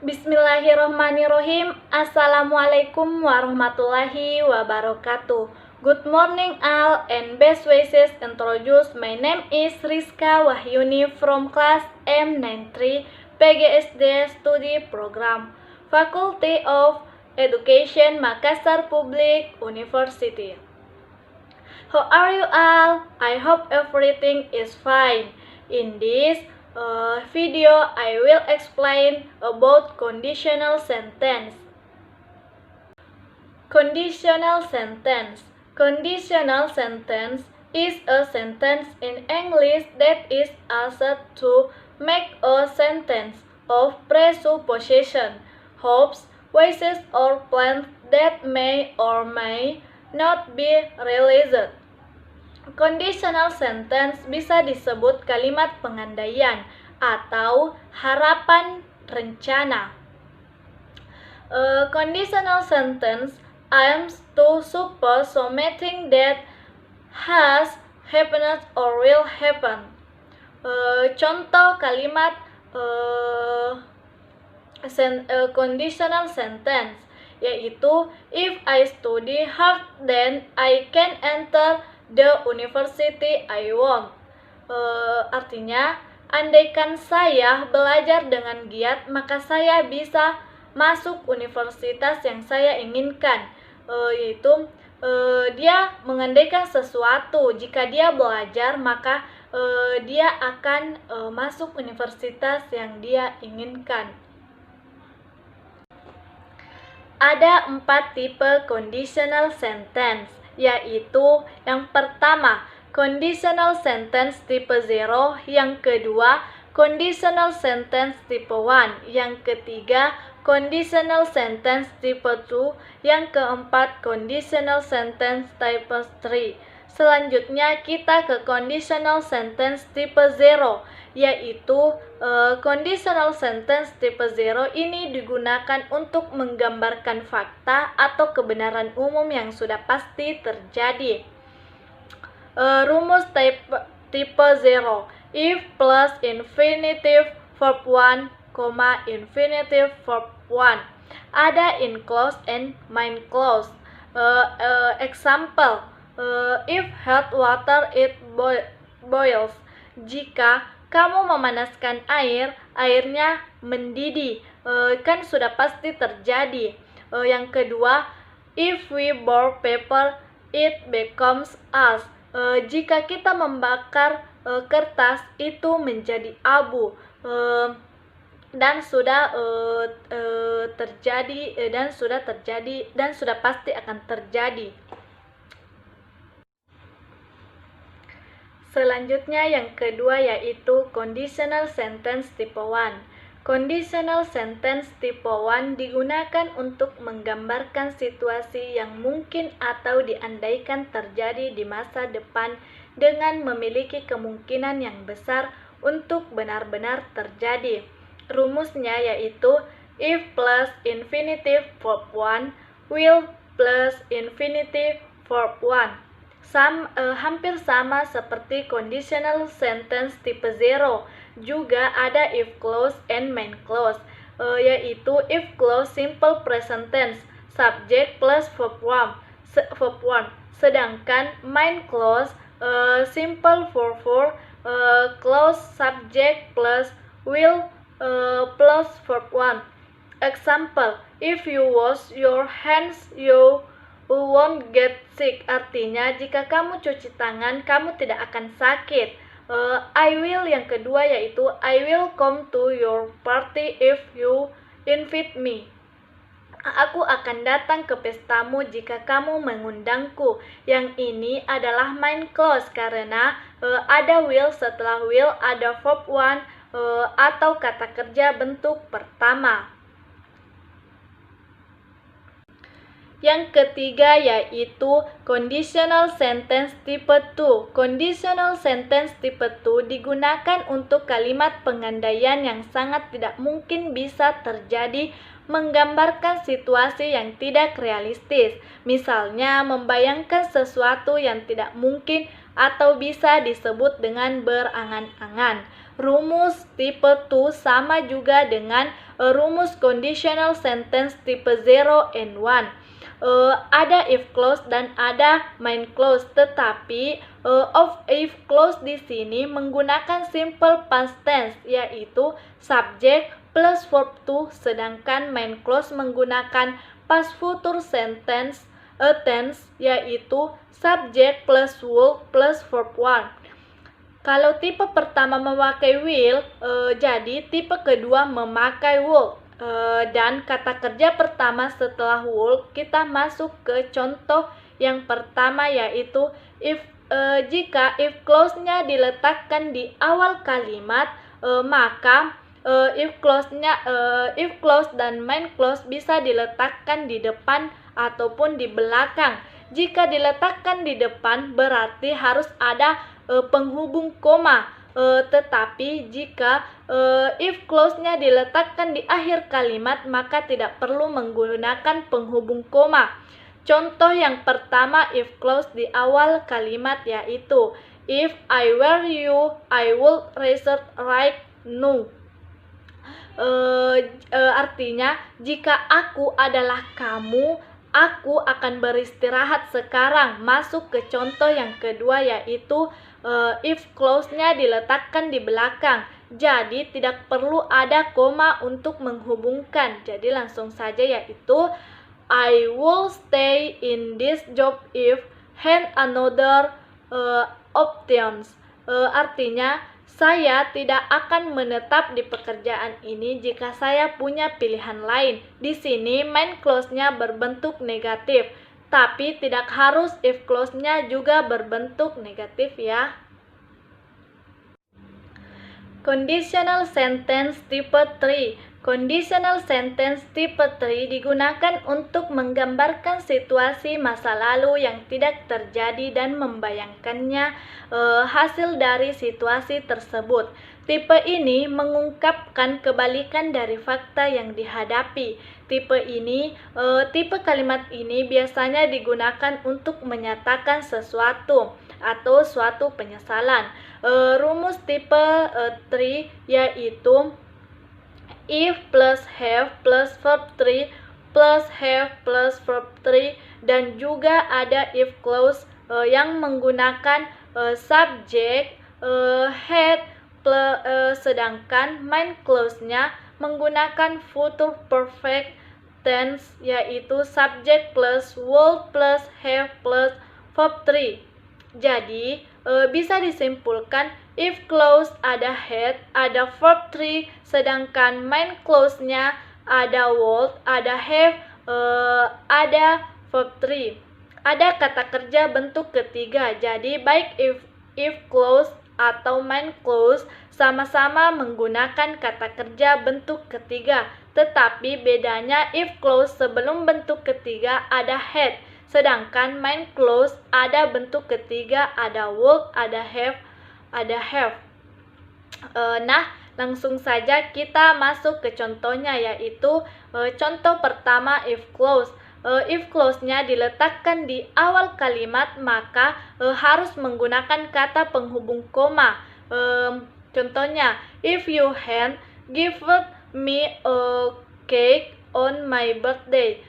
Bismillahirrohmanirrohim. Assalamualaikum warahmatullahi wabarakatuh. Good morning all and best wishes. Introduce. My name is Rizka Wahyuni from class M93 PGSD Study Program, Faculty of Education, Makassar Public University. How are you all? I hope everything is fine. In this video, I will explain about conditional sentence. Conditional sentence. Conditional sentence is a sentence in English that is used to make a sentence of presupposition, hopes, wishes, or plans that may or may not be realized. Conditional sentence bisa disebut kalimat pengandaian atau harapan rencana. Conditional sentence aims to suppose something that has happened or will happen. Contoh kalimat conditional sentence yaitu if I study hard then I can enter the university I want. Artinya, andaikan saya belajar dengan giat, maka saya bisa masuk universitas yang saya inginkan. Yaitu dia mengandaikan sesuatu. Jika dia belajar, maka dia akan masuk universitas yang dia inginkan. Ada 4 tipe conditional sentence, yaitu yang pertama, conditional sentence tipe 0, yang kedua, conditional sentence tipe 1, yang ketiga, conditional sentence tipe 2, yang keempat, conditional sentence tipe 3. Selanjutnya kita ke conditional sentence tipe 0, yaitu conditional sentence tipe 0 ini digunakan untuk menggambarkan fakta atau kebenaran umum yang sudah pasti terjadi. Rumus tipe 0. If plus infinitive verb 1, infinitive verb 1. Ada in clause and main clause. Example, if hot water it boils. Jika kamu memanaskan air, airnya mendidih. Kan sudah pasti terjadi. Yang kedua, if we burn paper, it becomes ash. Jika kita membakar kertas, itu menjadi abu. Dan sudah terjadi dan sudah pasti akan terjadi. Selanjutnya yang kedua yaitu conditional sentence tipe 1. Conditional sentence tipe 1 digunakan untuk menggambarkan situasi yang mungkin atau diandaikan terjadi di masa depan dengan memiliki kemungkinan yang besar untuk benar-benar terjadi. Rumusnya yaitu if plus infinitive verb 1 will plus infinitive verb 1. Hampir sama seperti conditional sentence tipe 0. Juga ada if clause and main clause, yaitu if clause simple present tense, subject plus verb 1. Sedangkan main clause simple verb 4, clause subject plus will plus verb 1. Example, if you wash your hands you won't get sick. Artinya, jika kamu cuci tangan, kamu tidak akan sakit. I will yang kedua yaitu I will come to your party if you invite me. Aku akan datang ke pestamu jika kamu mengundangku. Yang ini adalah main clause karena ada will, setelah will ada verb 1 atau kata kerja bentuk pertama. Yang ketiga yaitu conditional sentence tipe 2. Conditional sentence tipe 2 digunakan untuk kalimat pengandaian yang sangat tidak mungkin bisa terjadi, menggambarkan situasi yang tidak realistis. Misalnya membayangkan sesuatu yang tidak mungkin atau bisa disebut dengan berangan-angan. rumus tipe 2 sama juga dengan rumus conditional sentence tipe 0 and 1. Ada if clause dan ada main clause, tetapi of if clause di sini menggunakan simple past tense, yaitu subject plus verb to, sedangkan main clause menggunakan past future sentence tense, yaitu subject plus will plus verb 1. Kalau tipe pertama memakai will, jadi tipe kedua memakai will. Dan kata kerja pertama setelah will, kita masuk ke contoh yang pertama, yaitu jika if clause-nya diletakkan di awal kalimat, maka if clause dan main clause bisa diletakkan di depan ataupun di belakang. Jika diletakkan di depan berarti harus ada penghubung koma. Tetapi jika if clause-nya diletakkan di akhir kalimat, maka tidak perlu menggunakan penghubung koma. Contoh yang pertama if clause di awal kalimat, yaitu if I were you, I would rather right now. Artinya jika aku adalah kamu, aku akan beristirahat sekarang. Masuk ke contoh yang kedua, yaitu if clause-nya diletakkan di belakang, jadi tidak perlu ada koma untuk menghubungkan. Jadi langsung saja, yaitu I will stay in this job if had another options. Artinya saya tidak akan menetap di pekerjaan ini jika saya punya pilihan lain. Di sini main clause-nya berbentuk negatif, tapi tidak harus if clause-nya juga berbentuk negatif ya. Conditional sentence tipe 3. Conditional sentence tipe 3 digunakan untuk menggambarkan situasi masa lalu yang tidak terjadi dan membayangkannya hasil dari situasi tersebut. Tipe ini mengungkapkan kebalikan dari fakta yang dihadapi. Tipe kalimat ini biasanya digunakan untuk menyatakan sesuatu atau suatu penyesalan. Rumus tipe 3 yaitu if plus have plus verb 3 plus have plus verb 3, dan juga ada if clause yang menggunakan subject had sedangkan main clause-nya menggunakan future perfect tense, yaitu subject plus will plus have plus verb 3. Jadi bisa disimpulkan if clause ada had, ada verb 3, sedangkan main clause-nya ada will, ada have, ada verb 3. Ada kata kerja bentuk ketiga, jadi baik if clause atau main clause sama-sama menggunakan kata kerja bentuk ketiga, tetapi bedanya if clause sebelum bentuk ketiga ada had, sedangkan main clause ada bentuk ketiga, ada would, ada have, ada have. Nah, langsung saja kita masuk ke contohnya, yaitu contoh pertama if clause. If clause-nya diletakkan di awal kalimat, maka harus menggunakan kata penghubung koma. Contohnya, if you had given me a cake on my birthday,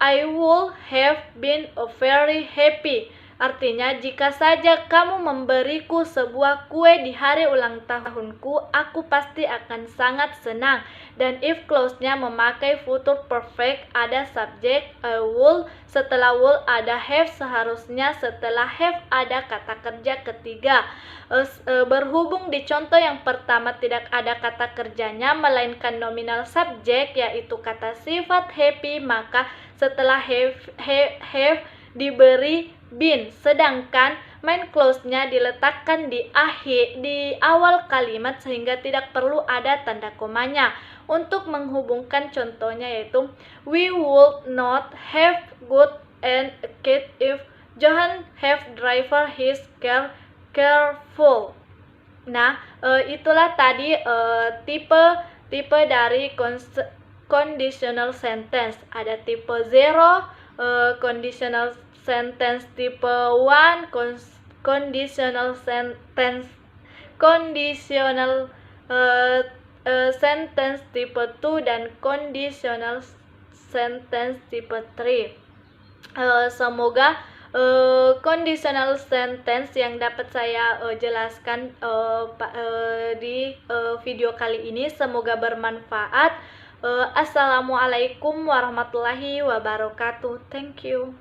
I would have been very happy. Artinya, jika saja kamu memberiku sebuah kue di hari ulang tahunku, aku pasti akan sangat senang. Dan if clause-nya memakai future perfect, ada subject would, setelah would ada have, seharusnya setelah have ada kata kerja ketiga. Berhubung di contoh yang pertama tidak ada kata kerjanya, melainkan nominal subject, yaitu kata sifat happy, maka setelah have diberi been, sedangkan main clause-nya diletakkan di awal kalimat sehingga tidak perlu ada tanda komanya. Untuk menghubungkan contohnya, yaitu we would not have got a kid if Johan have driver his car careful. Nah, itulah tadi tipe dari conditional sentence. Ada tipe 0, conditional sentence tipe 1, conditional sentence tipe 2 dan conditional sentence tipe 3. Semoga conditional sentence yang dapat saya jelaskan di video kali ini semoga bermanfaat. Assalamualaikum warahmatullahi wabarakatuh. Thank you.